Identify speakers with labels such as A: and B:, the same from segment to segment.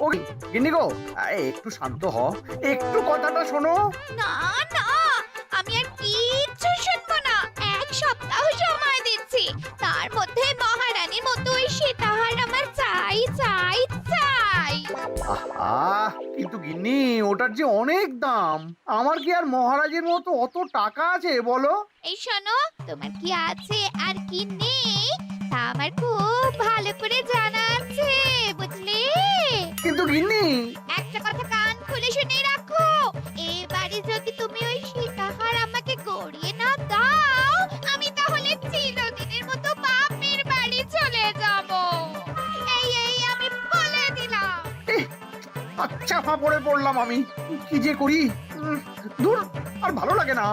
A: ও গিন্নি গো, একটু শান্ত হ, একটু কথাটা শোনো।
B: না না, আমি আর কিচ্ছু শুনবো না। 1 সপ্তাহ সময় দিচ্ছি, তার মধ্যে মহারানীর মতো ওই সীতাহার আমার চাই চাই চাই।
A: আহা, কিন্তু গিন্নি ওটার যে অনেক দাম। আমার কি আর মহারাজের মতো অত টাকা আছে বলো?
B: এই শোনো, তোমার কি আছে আর কি নেই তা আমার খুব ভালো করে জানা আছে, বুঝলে?
A: কিন্তু গিন্নি,
B: একটা কথা কান খুলে শুনে রাখো, এবারে যদি তুমি ওই সীতাহার আমাকে গড়িয়ে না দাও, আমি তাহলে চিরদিনের মতো বাপের বাড়ি চলে যাব। এই আমি বলে দিলাম।
A: আচ্ছা ফাঁপড়ে পড়লাম আমি, কি যে করি। দূর, আর ভালো লাগে না।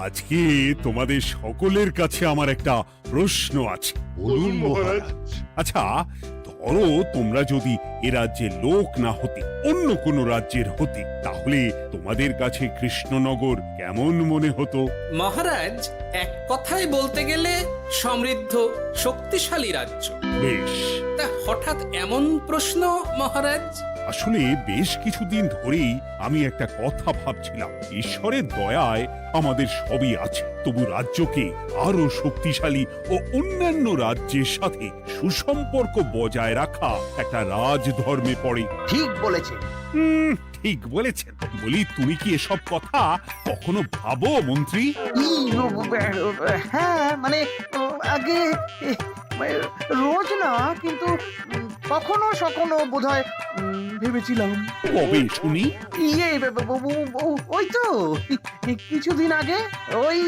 C: আজকে তোমাদের সকলের কাছে আমার একটা প্রশ্ন আছে।
D: বলুন মহারাজ।
C: আচ্ছা, ধরো তোমরা যদি এ রাজ্যের লোক না হতে, অন্য কোনো রাজ্যের হতে, তাহলে তোমাদের কাছে কৃষ্ণনগর কেমন মনে হতো?
E: মহারাজ, এক কথায় বলতে গেলে সমৃদ্ধ শক্তিশালী রাজ্য।
C: বেশ,
E: তা হঠাৎ এমন প্রশ্ন মহারাজ?
C: আসলে বেশ কিছুদিন ধরেই আমি একটা কথা ভাবছিলাম। ঈশ্বরের দয়ায় আমাদের সবই আছে, তবু রাজ্যকে আরো শক্তিশালী ও অন্যান্য রাজ্যের সাথে সুসম্পর্ক বজায় রাখা একটা রাজধর্মে পড়ে।
A: ঠিক বলেছে।
C: ঠিক বলেছেন। বলি, তুমি কি এসব কথা কখনো ভাবো মন্ত্রী?
A: হ্যাঁ, মানে আগে রোজ না, কিন্তু কখনো সখনো বোধহয় ভেবেছিলাম।
C: কবে শুনি?
A: ইয়ে ওই তো কিছুদিন আগে, ওই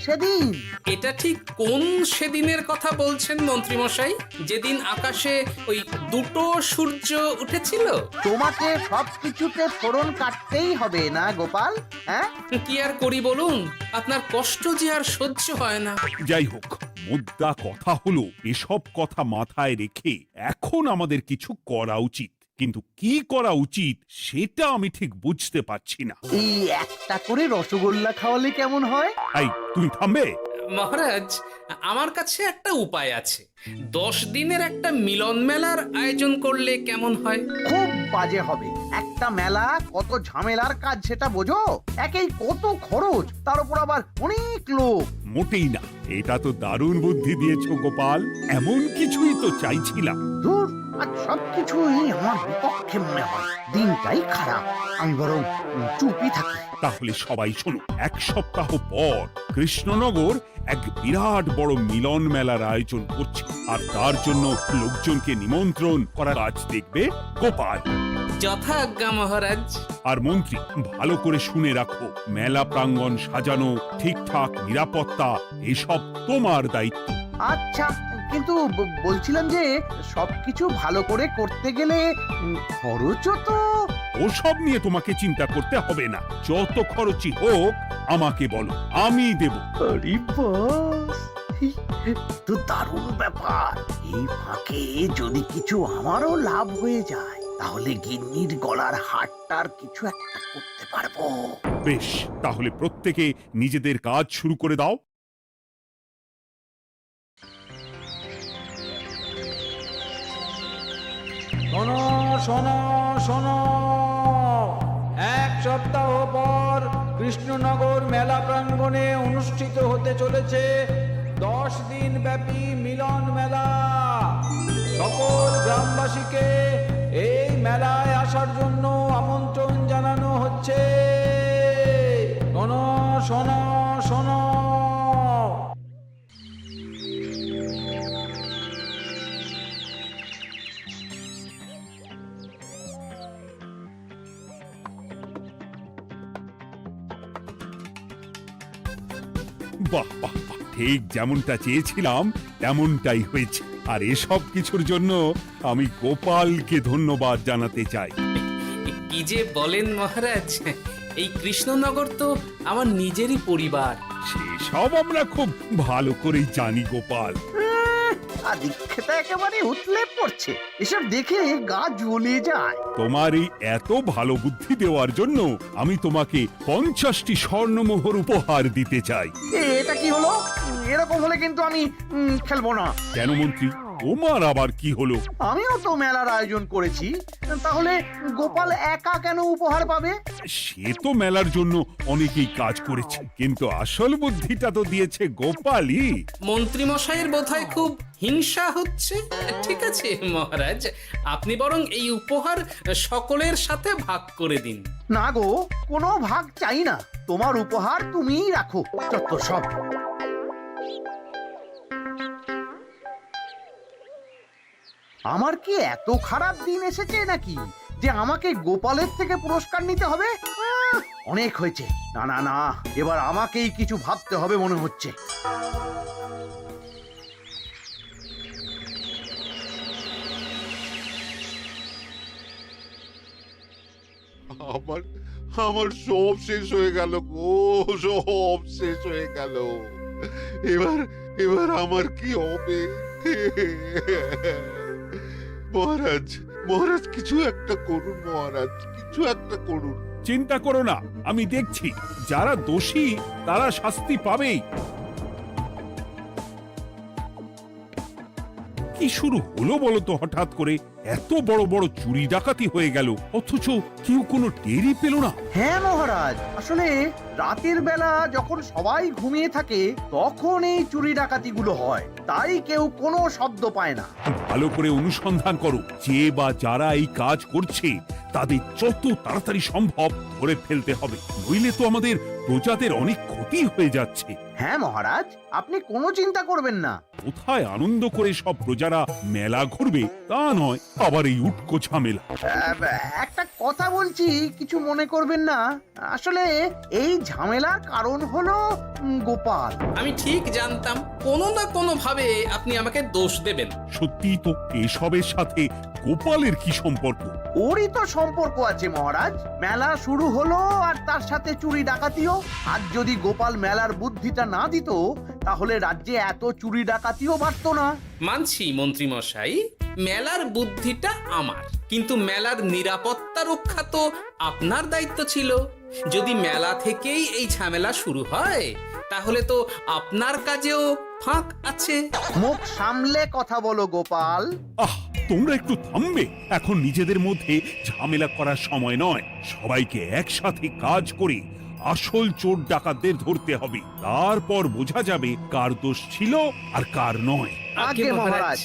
A: সেদিন।
E: এটা ঠিক কোন সেদিনের কথা বলছেন মন্ত্রী মশাই? যেদিন আকাশে ওই দুটো সূর্য উঠেছিল?
A: তোমাকে সবকিছুতে ফোড়ন কাটতেই হবে না গোপাল, হ্যাঁ?
E: কি আর করি বলুন, আপনার কষ্ট যে আর সহ্য হয় না।
C: যাই হোক, মুদ্রা কথা হলো, এসব কথা মাথায় রেখে এখন আমাদের কিছু করা উচিত। কিন্তু কি করা উচিত সেটা আমি ঠিক বুঝতে পারছি না।
A: এই একটা করে রসগোল্লা খাওয়ালে কেমন হয়?
C: এই, তুমি থামবে?
E: মহারাজ, আমার কাছে একটা উপায় আছে। 10 দিনের একটা মিলন মেলার আয়োজন করলে কেমন হয়?
A: খুব বাজে হবে। একটা মেলা কত ঝামেলার কাজ সেটা বোঝো? একেই কত খরচ, তার উপর আবার অনেক লোক।
C: মোটেই না, এটা তো দারুণ বুদ্ধি দিয়েছো গোপাল। এমন কিছুই তো চাইছিলাম।
A: ধুর, আর সবকিছুই আমার বিপক্ষে মনে হয়। দিনটাই খারাপ, আমি বরং চুপই থাকি।
C: তাহলে সবাই শোনো, 1 সপ্তাহ পর কৃষ্ণনগর এক বিরাট বড় মিলন মেলার আয়োজন করছে, আর তার জন্য লোকজনকে নিমন্ত্রণ করার কাজ দেখবে গোপাল।
E: যথাজ্ঞা মহারাজ।
C: আর মন্ত্রী, ভালো করে শুনে রাখো, মেলা প্রাঙ্গণ সাজানো, ঠিকঠাক নিরাপত্তা, এসব তোমার দায়িত্ব।
A: আচ্ছা, কিন্তু বলছিলাম যে সবকিছু ভালো করে করতে গেলে খরচও তো।
C: ওসব নিয়ে তোমাকে চিন্তা করতে হবে না। যত খরচই হোক আমাকে বলো, আমি দেব।
A: আরে বাস, তো দারুণ ব্যাপার। এই ফাঁকে যদি কিছু আমারও লাভ হয়ে যায়, তাহলে গিন্নির গলার হারটার কিছু একটা করতে পারবো।
C: বেশ, তাহলে প্রত্যেকে নিজেদের কাজ শুরু করে দাও।
F: শোনো শোনো শোনো, 1 সপ্তাহ পর কৃষ্ণনগর মেলা প্রাঙ্গণে অনুষ্ঠিত হতে চলেছে 10 দিন ব্যাপী মিলন মেলা। সকল গ্রামবাসীকে এই মেলায় আসার জন্য আমন্ত্রণ জানানো হচ্ছে। শোনো শোনো শোনো।
C: বাহ বাহ বাহ, ঠিক যেমনটা চেয়েছিলাম তেমনটাই হয়েছে। আর এসব কিছুর জন্য আমি গোপালকে ধন্যবাদ জানাতে চাই।
E: কি যে বলেন মহারাজ, এই কৃষ্ণনগর তো আমার নিজেরই পরিবার।
C: সেসব আমরা খুব ভালো করেই জানি গোপাল।
A: আর দীক্ষাটা একেবারে উতলে পড়ছে। এসব দেখে গা জ্বলে যায়।
C: তোমার এই এত ভালো বুদ্ধি দেওয়ার জন্য আমি তোমাকে 50টি স্বর্ণমোহর উপহার দিতে চাই।
A: এটা কি হলো? এরকম হলে কিন্তু আমি খেলবো না।
C: কেন মন্ত্রী, তোমার আবার কি হলো?
A: আমিও তো মেলার আয়োজন করেছি, তাহলে গোপাল একা কেন উপহার পাবে?
C: সে তো মেলার জন্য অনেকেই কাজ করেছে, কিন্তু আসল বুদ্ধিটা তো দিয়েছে গোপালই।
E: মন্ত্রী মশাইয়ের বোধহয় খুব হিংসা হচ্ছে। ঠিক আছে মহারাজ, আপনি বরং এই উপহার সকলের সাথে ভাগ করে দিন।
A: না গো, কোনো ভাগ চাই না। তোমার উপহার তুমিই রাখো। যত সব। আমার কি এত খারাপ দিন এসেছে নাকি যে আমাকে গোপালের থেকে পুরস্কার নিতে হবে? অনেক হয়েছে। না না না, এবার আমাকেই কিছু ভাবতে হবে মনে হচ্ছে।
D: আমার আমার সব শেষ হয়ে গেল গো, সব শেষ হয়ে গেল। এবার এবার আমার কি হবে? মহারাজ, মহারাজ কিছু একটা করুন, মহারাজ কিছু একটা করুন।
C: চিন্তা করো না, আমি দেখছি। যারা দোষী তারা শাস্তি পাবেই। কি শুরু হলো বলো তো হঠাৎ করে? এত বড় বড় চুরি ডাকাতি হয়ে গেল, অথচ কেউ কোনো টেরই পেল না।
A: হ্যাঁ মহারাজ, আসলে রাতের বেলা যখন সবাই ঘুমিয়ে থাকে তখন এই চুরি ডাকাতিগুলো হয়, তাই কেউ কোনো শব্দ পায় না।
C: ভালো করে অনুসন্ধান করো, যে বা যারা এই কাজ করছে তাদের যত তাড়াতাড়ি সম্ভব ধরে ফেলতে হবে, নইলে তো আমাদের প্রজাদের অনেক ক্ষতি হয়ে যাচ্ছে।
A: হ্যাঁ মহারাজ, আপনি কোনো চিন্তা করবেন না।
C: কোথায় আনন্দ করে সব প্রজারা মেলা ঘুরবে তা নয়, আবার এই উটকো ঝামেলা।
A: একটা কথা বলছি, কিছু মনে করবেন না। আসলে এই ঝামেলার কারণ হলো গোপাল।
E: আমি ঠিক জানতাম কোনো না কোনো ভাবে আপনি আমাকে দোষ দেবেন।
C: সত্যি তো, এসবের সাথে গোপালের কি সম্পর্ক?
A: ওরই তো সম্পর্ক আছে মহারাজ। মেলা শুরু হলো আর তার সাথে চুরি ডাকাতিও। আর যদি গোপাল মেলার বুদ্ধিটা না দিত তাহলে রাজ্যে এত চুরি ডাকাতিও বাড়তো না।
E: মানছি মন্ত্রী মশাই, মেলার বুদ্ধিটা আমার, কিন্তু মেলার নিরাপত্তা রক্ষা তো আপনার দায়িত্ব ছিল। যদি মেলা থেকেই এই ঝামেলা শুরু হয় তাহলে তো আপনার কাজেও ফাঁক আছে।
A: মুখ সামলে কথা বলো গোপাল।
C: আহ, তোমরা একটু থামবে? এখন নিজেদের মধ্যে ঝামেলা করার সময় নয়। সবাইকে একসাথে কাজ করে আসল চোর ডাকাতদের ধরতে হবে, তারপর বোঝা যাবে কার দোষ ছিল আর কার নয়।
A: আগে মহারাজ।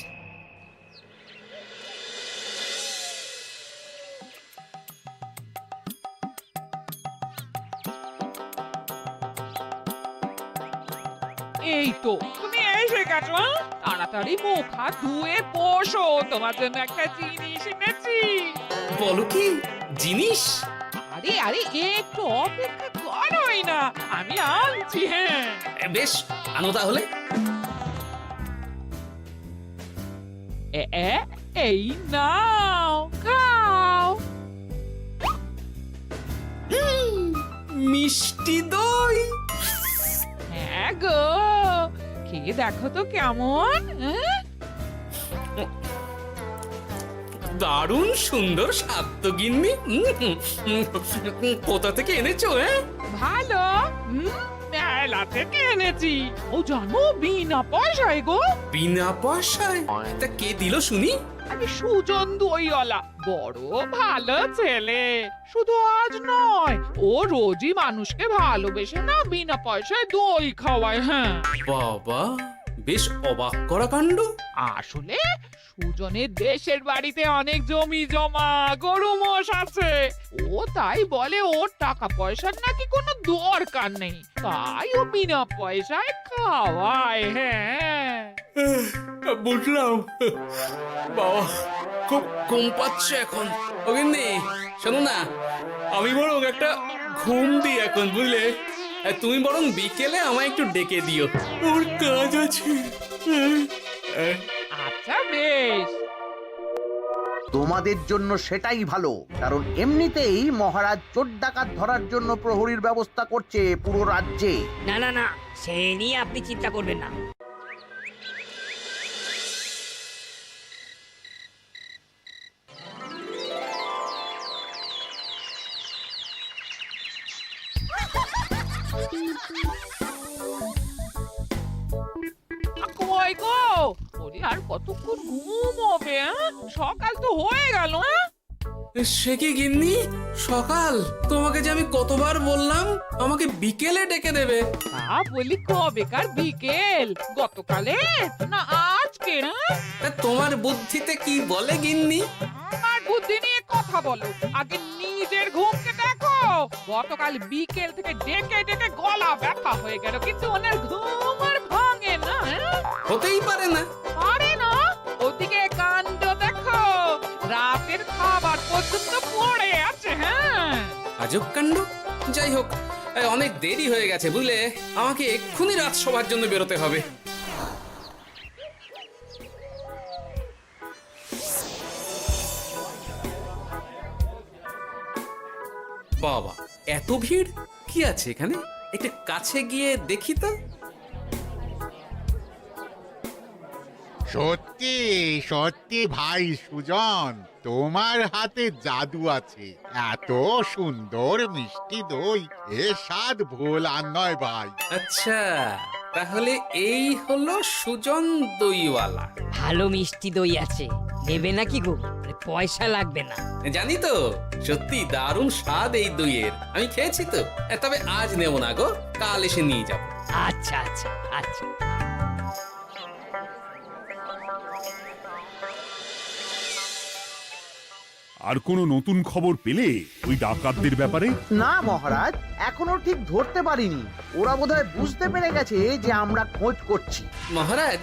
G: এই তো তুমি এসে গেছো। তাড়াতাড়ি মুখ হাত ধুয়ে বসো, তোমার জন্য একটা জিনিস এনেছি।
E: বলো কি জিনিস?
G: আরে আরে একটু অপেক্ষা করোই না, আমি আনছি। হ্যাঁ
E: বেশ, আনো তাহলে।
G: এই নাও, খাও।
E: মিষ্টি দই।
G: হ্যাঁ গো, খেয়ে দেখো তো কেমন।
E: দারুণ সুন্দর স্বাদ তো গিন্নি। কোথা থেকে এনেছো?
G: ভালো, মেলা থেকে এনেছি। ও জানো, বিনা পয়সায় গো।
E: বিনা পয়সায়? তা কে দিল শুনি?
G: আমি সুজন দইওয়ালা, বড় ভালো ছেলে। শুধু আজ নয়, ও রোজই মানুষকে ভালোবেসে না বিনা পয়সায় দই খাওয়ায়। হ্যাঁ
E: বাবা, বেশ অবাক করা কাণ্ড।
G: আসলে সুজনের দেশের বাড়িতে অনেক জমি জমা, গরু মোষ আছে। ও তাই বলে ওর টাকা পয়সার নাকি কোনো দরকার নেই, তাই ও বিনা পয়সায় খাওয়ায়। হ্যাঁ
E: বুঝলাম। বাবা, খুব ঘুম পাচ্ছে এখন। ও গিন্নি, শোনো না, আমি বরং একটা ঘুম দিই এখন, বুঝলে? তুমি বরং বিকেলে আমায় একটু ডেকে দিও, ওর কাজ আছে।
G: আচ্ছা বেশ।
A: তোমাদের জন্য সেটাই ভালো, কারণ এমনিতেই মহারাজ চোর ডাকাত ধরার জন্য প্রহরীর ব্যবস্থা করছে পুরো রাজ্যে।
H: না না না, সে নিয়ে আপনি চিন্তা করবেন না।
G: কই গো? ওরে আর কতক্ষণ ঘুমোবে? সকাল তো হয়ে গেল।
E: সে কি গিন্নি, সকাল? তোমাকে যে আমি কতবার বললাম আমাকে বিকেলে ডেকে দেবে।
G: বলি কবেকার বিকেল? গতকালে না আজকে?
E: তা তোমার বুদ্ধিতে কি বলে গিন্নি?
G: আমার বুদ্ধি নিয়ে কথা বলো, আগে নিজের ঘুমকে দেখো। গতকাল বিকেল থেকে ডেকে ডেকে গলা ব্যথা হয়ে গেল, কিন্তু ওনার ঘুম আর ভাঙে না।
E: হতেই পারে না।
G: পারে না? ওদিকে কাণ্ড দেখো, রাতের খাবার পর্যন্ত পড়ে আছে।
E: আজব কাণ্ড। যাই হোক, অনেক দেরি হয়ে গেছে বুঝলে, আমাকে এক্ষুনি রাজসভার জন্য বেরোতে হবে। বাবা, এত ভিড় কি আছে এখানে? একটু কাছে গিয়ে দেখি তো।
H: সত্যি সত্যি ভাই সুজন, তোমার হাতে জাদু আছে। এত সুন্দর মিষ্টি দই, এ স্বাদ ভোলার নয় ভাই।
E: আচ্ছা, তাহলে এই হলো সুজন দইওয়ালা।
I: ভালো মিষ্টি দই আছে, নেবে নাকি গো? পয়সা লাগবে না।
E: জানি তো, সত্যি দারুণ স্বাদ এই দইয়ের। আমি খেয়েছি তো। তবে আজ নেব না গো, কাল এসে নিয়ে যাব।
I: আচ্ছা আচ্ছা আচ্ছা।
C: আর কোনো নতুন খবর পেলে ওই ডাকাতদের ব্যাপারে?
A: না মহারাজ, এখনো ঠিক ধরতে পারিনি। ওরা বোধহয় বুঝতে পেরে গেছে যে আমরা খোঁজ করছি।
E: মহারাজ,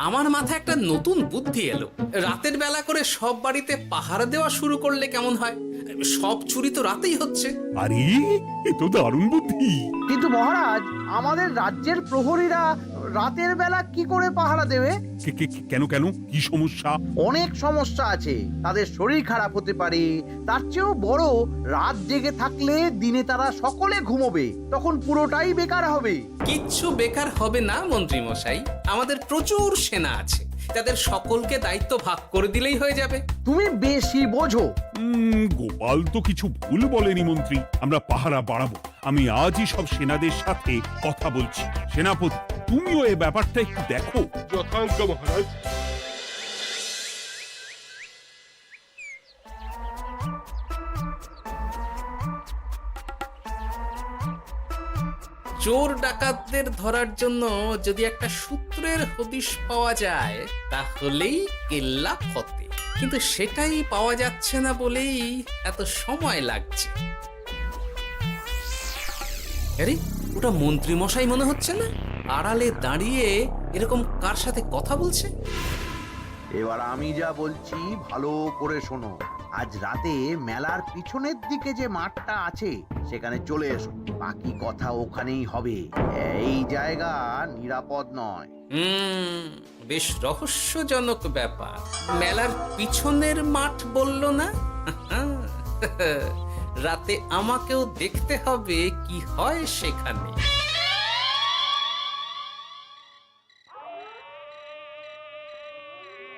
E: আমার মাথায় একটা নতুন বুদ্ধি এলো। রাতের বেলা করে সব বাড়িতে পাহারা দেওয়া শুরু করলে কেমন হয়? সব চুরি তো রাতেই হচ্ছে।
C: আরে, এ তো দারুণ বুদ্ধি।
A: কিন্তু মহারাজ, আমাদের রাজ্যের প্রহরীরা রাতের বেলা কি করে পাহারা দেবে?
C: কেন কেন, কি সমস্যা?
A: অনেক সমস্যা আছে। তাদের শরীর খারাপ হতে পারে, তার চেয়েও বড়, রাত জেগে থাকলে দিনে তারা সকলে ঘুমোবে, তখন পুরোটাই বেকার হবে।
E: কিচ্ছু বেকার হবে না মন্ত্রী মশাই, আমাদের প্রচুর সেনা আছে। তাদের সকলকে দায়িত্ব ভাগ করে দিলেই হয়ে যাবে।
A: তুমি বেশি বোঝো।
C: গোপাল তো কিছু ভুল বলেনি মন্ত্রী। আমরা পাহারা বাড়াবো। আমি আজই সব সেনাদের সাথে কথা বলছি। সেনাপতি, তুমিও এ ব্যাপারটা একটু দেখো।
D: যথাজ্ঞা মহারাজ।
E: চোর ডাকাতদের ধরার জন্য যদি একটা সূত্রের হদিশ পাওয়া যায় তাহলেই কেল্লা ফতে, কিন্তু সেটাই পাওয়া যাচ্ছে না বলেই এত সময় লাগছে। আরে, ওটা মন্ত্রী মশাই মনে হচ্ছে না? আড়ালে দাঁড়িয়ে এরকম কার সাথে কথা বলছে?
A: এবার আমি যা বলছি ভালো করে শোনো। আজ রাতে মেলার পিছনের দিকে যে মাঠটা আছে সেখানে চলে এসো। বাকি কথা ওখানেই হবে। এই জায়গা নিরাপদ নয়।
E: বেশ রহস্যজনক ব্যাপার। মেলার পিছনের মাঠ বললো না? রাতে আমাকেও দেখতে হবে কি হয় সেখানে।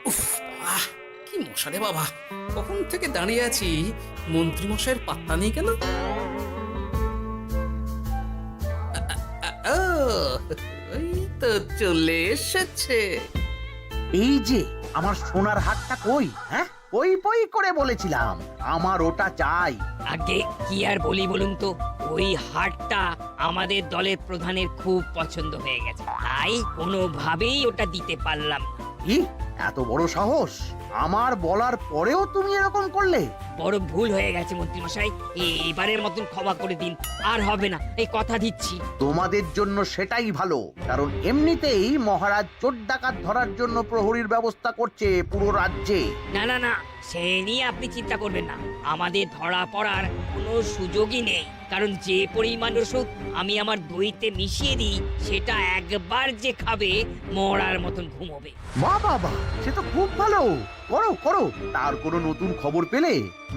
E: উফ, কি মশা রে বাবা! কখন থেকে দাঁড়িয়ে আছি, মন্ত্রী মশাইয়ের পাত্তা নেই কেন? ওই তো চলে এসেছে।
A: এই যে আমার সোনার হাটটা কই? হ্যাঁ, পই পই করে বলেছিলাম আমার ওটা চাই।
I: আগে কি আর বলি বলুন তো, ওই হাটটা আমাদের দলের প্রধানের খুব পছন্দ হয়ে গেছে, তাই কোনোভাবেই ওটা দিতে পারলাম না।
A: কি এত বড় সাহস! আমার বলার পরেও তুমি এরকম করলে?
I: বড় ভুল হয়ে গেছে মন্ত্রী মশাই, এবারের মতন ক্ষমা করে দিন, আর হবে না, এই কথা দিচ্ছি।
A: তোমাদের জন্য সেটাই ভালো, কারণ এমনিতেই মহারাজ চোর ডাকাত ধরার জন্য প্রহরীর ব্যবস্থা করছে পুরো রাজ্যে।
I: না না না, সে নিয়ে আপনি চিন্তা করবেন না। আমাদের ধরা পড়ার কোনো সুযোগই নেই, কারণ যে পরিমাণ ওষুধ আমি আমার দইতে মিশিয়ে দিই সেটা একবার যে খাবে মরার মতন ঘুমোবে।
A: মা বাবা, সে তো খুব ভালো। করো করো। তার কোনো নতুন খবর পেলে?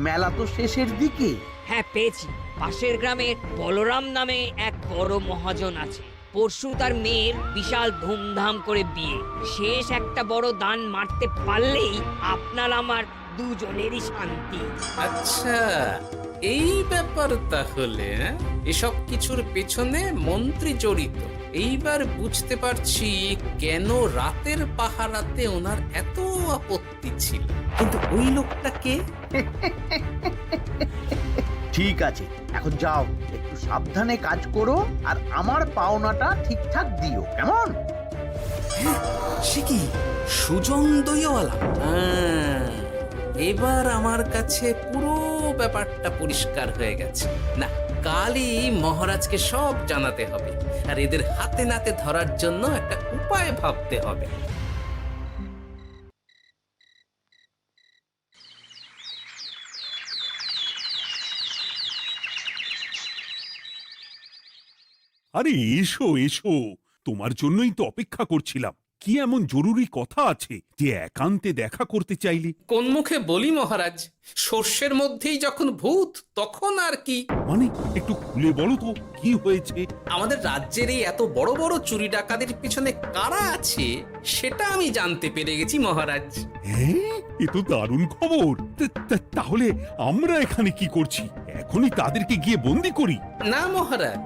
A: মেলা তো শেষের দিকে।
I: হ্যাঁ, পেয়েছি। পাশের গ্রামের বলরাম নামে এক বড় মহাজন আছে। পরশু তার মেয়ের বিশাল ধুমধাম করে বিয়ে। শেষ একটা বড় দান মারতে পারলেই আপনার আমার দুজনেরই শান্তি।
E: আচ্ছা, এই ব্যাপার তাহলে। এসব কিছুর পেছনে মন্ত্রী জড়িত, এইবার বুঝতে পারছি কেন রাতের পাহারাতে ওনার এত আপত্তি ছিল। কিন্তু ওই লোকটা কে?
A: ঠিক আছে, এখন যাও, একটু সাবধানে কাজ করো আর আমার পাওনাটা ঠিকঠাক দিও, কেমন?
E: সে কি সুজন দইওয়ালা? এবার আমার কাছে পুরো ব্যাপারটা পরিষ্কার হয়ে গেছে। না, কালই মহারাজকে সব জানাতে হবে, আর এদের হাতে নাতে ধরার জন্য একটা উপায় ভাবতে হবে।
C: আরে এসো এসো, তোমার জন্যই তো অপেক্ষা করছিলাম। কি এমন জরুরি কথা আছে যে একান্তে দেখা করতে চাইলি?
E: কোন মুখে বলি মহারাজ, সর্ষের মধ্যেই যখন ভূত তখন আর কি।
C: মানে একটু খুলে বলো তো কি হয়েছে?
E: আমাদের রাজ্যের এই এত বড় বড় চুরি ডাকাতির পিছনে কারা আছে সেটা আমি জানতে পেরে গেছি মহারাজ।
C: হ্যাঁ, এ তো দারুণ খবর। তাহলে আমরা এখানে কি করছি? এখনই তাদেরকে গিয়ে বন্দি করি?
E: না মহারাজ,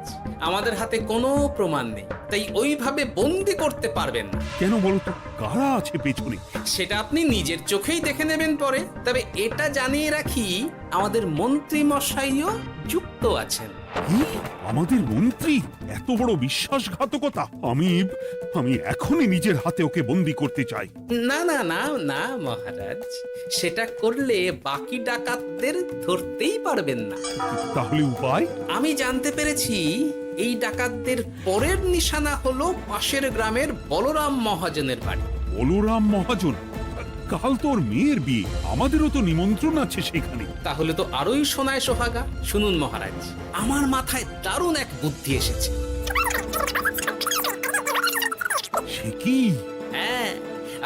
E: আমাদের হাতে কোনো প্রমাণ নেই, তাই ওইভাবে বন্দি করতে পারবেন না।
C: কেন বলতো, কারা আছে পেছনে?
E: সেটা আপনি নিজের চোখেই দেখে নেবেন পরে। তবে এটা জানিয়ে রাখি, আমাদের মন্ত্রী মশাইও যুক্ত আছেন।
C: কি? আমাদের মন্ত্রী? এত বড় বিশ্বাসঘাতকতা! আমি এখনই নিজের হাতে ওকে বন্দি করতে চাই।
E: না না না না মহারাজ, সেটা করলে বাকি ডাকাতদের ধরতেই পারবেন না।
C: তাহলে উপায়?
E: আমি জানতে পেরেছি এই ডাকাতদের পরের নিশানা হলো পাশের গ্রামের বলরাম মহাজনের বাড়ি।
C: বলরাম মহাজন? কাল তোর মেয়ের বিয়ে, আমাদেরও তো নিমন্ত্রণ আছে সেখানে।
E: তাহলে তো আরোই সোনায় সোহাগা। শুনুন মহারাজ, আমার মাথায় দারুণ এক বুদ্ধি এসেছে।
C: সে কি?
E: হ্যাঁ,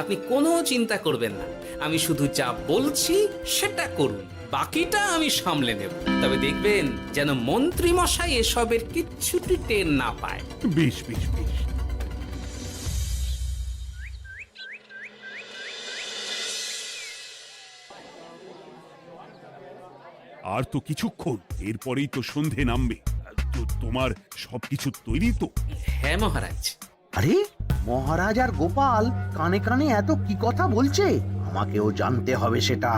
E: আপনি কোনো চিন্তা করবেন না, আমি শুধু যা বলছি সেটা করুন, বাকিটা আমি সামলে নেব। তবে দেখবেন যেন মন্ত্রী মশাই এসবের কিচ্ছুটি টের না পায়।
C: বেশ বেশ বেশ। আর তো কিছুক্ষণ, এরপরেই তো সন্ধে নামবে। তোমার সবকিছু তৈরি তো?
E: হ্যাঁ মহারাজ।
A: আরে মহারাজ আর গোপাল কানে কানে এত কি কথা বলছে, আমাকেও জানতে হবে সেটা।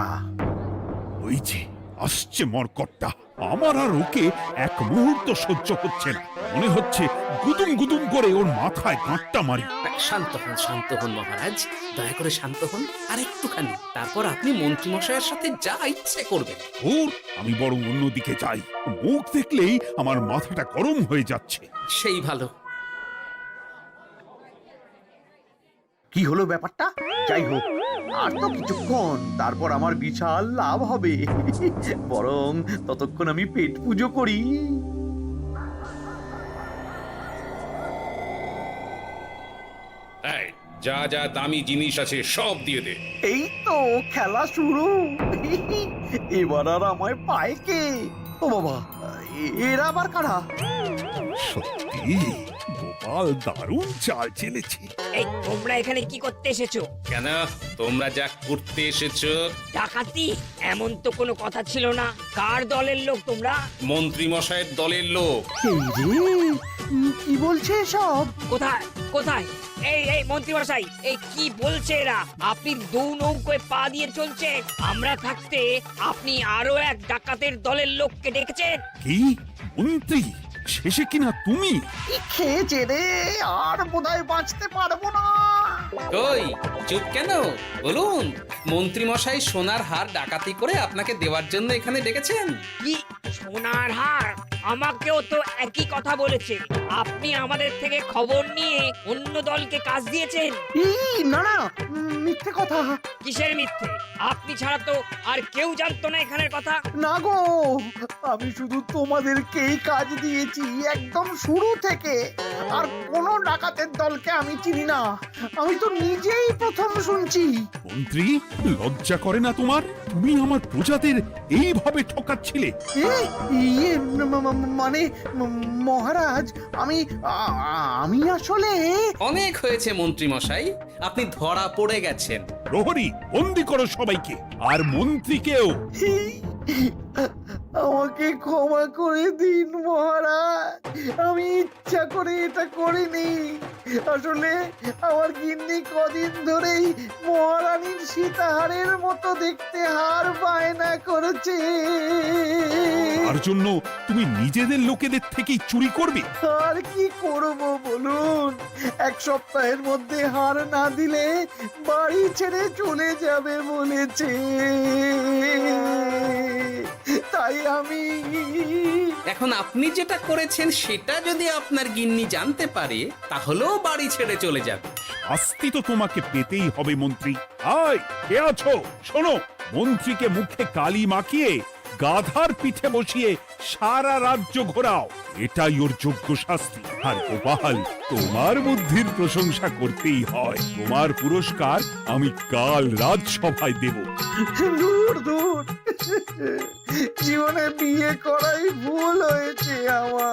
C: ওই যে আসছে মরকটটা, আমার আর ওকে এক মুহূর্ত সহ্য হচ্ছে না। মনে হচ্ছে গুদুম গুদুম করে ওর মাথায় গাঁটটা মারি।
E: শান্ত হন মহারাজ, দয়া করে শান্ত হন আর একটুখানি। তারপর আপনি মন্ত্রী মশাইয়ের সাথে যা ইচ্ছে করবেন।
C: ওর আমি বরং অন্যদিকে যাই, মুখ দেখলেই আমার মাথাটা গরম হয়ে যাচ্ছে।
E: সেই ভালো।
A: কি হলো ব্যাপারটা? যাই হোক, আর তো কিছুক্ষণ, তারপর আমার বিশাল লাভ হবে। বরং ততক্ষণ আমি পেট পুজো করি।
J: যা যা দামি জিনিস আছে সব দিয়ে দে।
A: এই তো খেলা শুরু। এবার আর আমায় পায় কে? ও বাবা, এরা আবার কারা?
C: সত্যি গোপাল দারুণ চাল চেলেছে।
I: এই তোমরা এখানে কি করতে এসেছো?
J: কেন, তোমরা যা করতে এসেছো?
I: ডাকাতি? এমন তো কোনো কথা ছিল না। কার দলের লোক তোমরা?
J: মন্ত্রী মশাইয়ের দলের লোক।
A: এই রে, কি বলছে সব?
I: কোথায় কোথায়? এই মন্ত্রী মশাই, এই কি বলছে এরা? আপনি দু নৌকোয় পা দিয়ে চলছে, আমরা থাকতে আপনি আরো এক ডাকাতের দলের লোককে ডেকেছেন।
C: কি মন্ত্রী? শেষে কিনা তুমি?
A: কি খেয়েছে রে, আর বোধহয় বাঁচতে পারবো না।
E: কই, চুপ কেন? বলুন, মন্ত্রী মশাই সোনার হার ডাকাতি করে আপনাকে দেওয়ার জন্য এখানে ডেকেছেন।
I: কি সোনার হার? আমাকেও তো একই কথা বলেছে। আপনি আমাদের থেকে খবর নিয়ে অন্য দলকে কাজ দিয়েছেন।
A: এই না না, মিথ্যে কথা।
I: কিসের মিথ্যে? আপনি ছাড়া তো আর কেউ জানতো না এখানের কথা।
A: না গো, আমি শুধু তোমাদেরকেই কাজ দিয়েছি একদম শুরু থেকে। আর কোনো ডাকাতের দলকে আমি চিনি না, আমি তো নিজেই প্রথম শুনছি।
C: মন্ত্রী, লজ্জা করে না তোমার? তুমি আমার প্রজাদের এইভাবে ঠকাচ্ছিলে।
A: ইয়ে মানে মহারাজ, আমি আসলে
E: অনেক হয়েছে মন্ত্রী মশাই, আপনি ধরা পড়ে গেছেন।
C: প্রহরী, বন্দি করো সবাইকে, আর মন্ত্রীকেও।
A: আমাকে ক্ষমা করে দিন মহারাজ, আমি ইচ্ছা করে এটা করিনি। আসলে আমার গিন্নি কদিন ধরেই মহারানীর সীতাহারের মতো দেখতে হার বায়না করেছে।
C: তার জন্য তুমি নিজেদের লোকেদের থেকেই চুরি করবে?
A: আর কি করব বলুন, এক সপ্তাহের মধ্যে হার না দিলে বাড়ি ছেড়ে চলে যাবে বলেছে। তাই আমি
J: এখন আপনি যেটা করেছেন সেটা যদি আপনার গিন্নি জানতে পারে তাহলেও বাড়ি ছেড়ে চলে যাবে।
C: শাস্তি তো তোমাকে পেতেই হবে মন্ত্রী। আয়, কে আছো? শোনো, মন্ত্রীকে মুখে কালি মাখিয়ে গাধার পিঠে বসিয়ে সারা রাজ্য ঘোরাও, এটাই ওর যোগ্য শাস্তি। আর গোপাল, তোমার বুদ্ধির প্রশংসা করতেই হয়। তোমার পুরস্কার আমি কাল রাজসভায় দেব।
A: দূর দূর, জীবনে বিয়ে করাই ভুল হয়েছে আমার।